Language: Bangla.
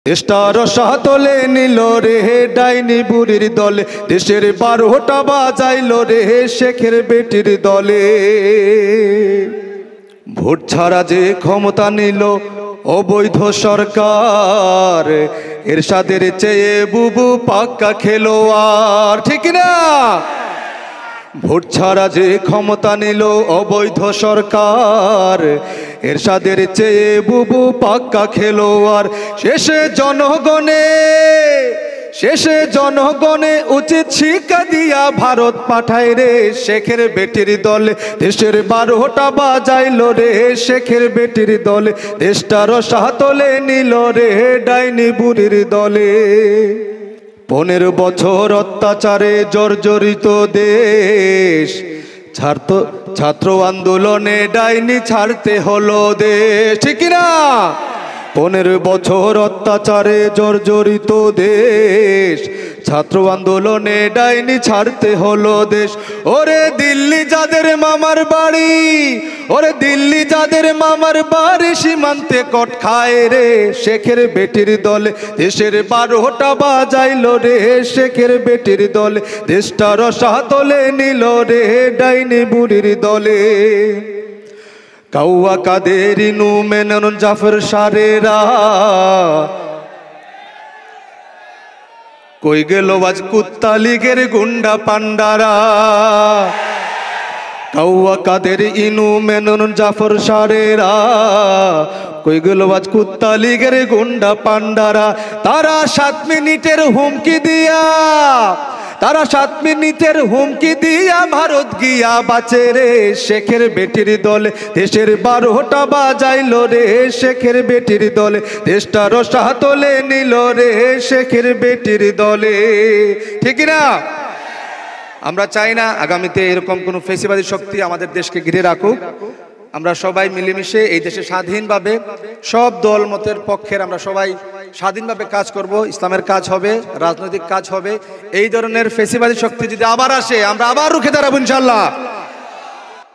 দেশটার সাতলে নিল রে ডাইনি বুড়ির দলে, দেশের 12টা বাজাইল রে শেখের বেটির দলে। ভোট ছাড়া যে ক্ষমতা নিল অবৈধ সরকার, এরশাদের চেয়ে বুবু পাক্কা খেলোয়াড়, ঠিক না? ভোট ছাড়া যে ক্ষমতা নিল অবৈধ সরকার, এরশাদের চেয়ে বুবু পাক্কা খেলোয়াড়। শেষে জনগণে উচিত শিক্ষা দিয়া ভারত পাঠায় রে শেখের বেটির দলে, দেশের 12টা বাজাইল রে শেখের বেটির দলে, দেশটার সাতলে নিল রে ডাইনি বুড়ির দলে। 15 বছর অত্যাচারে জর্জরিত দেশ, ছাত্র আন্দোলনে ডাইনি ছাড়তে হলো দেশ, ঠিক না? 15 বছর অত্যাচারে জর্জরিত দেশ, ছাত্র আন্দোলনে ডাইনি ছাড়তে হলো দেশ। ওরে দিল্লি যাদের মামার বাড়ি, ওরে দিল্লি যাদের মামার বাড়ি, সীমান্তে কট খায় রে শেখের বেটির দলে, দেশের 12টা বাজাইল রে শেখের বেটির দলে, দেশটার সাতলে নিল রে ডাইনি বুড়ির দলে। কাউয়া কাদের ইনু মেনন জাফর সারেরা, কই গেল আজ কুত্তা লীগের গুন্ডা পান্ডারা। কাউয়া কাদের ইনু মেনন জাফর সারেরা, কই গেল আজ কুত্তা লীগের গুন্ডা পান্ডারা। তারা 7 মিনিটের হুমকি দিয়া, তারা 7 মিনিটের হুমকি দিয়া ভারত গিয়া বাঁচে রে শেখের বেটির দলে, দেশের 12টা বাজাইল রে শেখের বেটির দলে, দেশটার সাতলে নিল রে শেখের বেটির দলে, ঠিক না? আমরা চাই না আগামীতে এরকম কোনো ফেসিবাদী শক্তি আমাদের দেশকে ঘিরে রাখুক। আমরা সবাই মিলেমিশে এই দেশে স্বাধীনভাবে সব দল মতের পক্ষের আমরা সবাই স্বাধীনভাবে কাজ করব। ইসলামের কাজ হবে, রাজনৈতিক কাজ হবে। এই ধরনের ফেসিবাদী শক্তি যদি আবার আসে আমরা আবার রুখে দাঁড়াবো ইনশাআল্লাহ।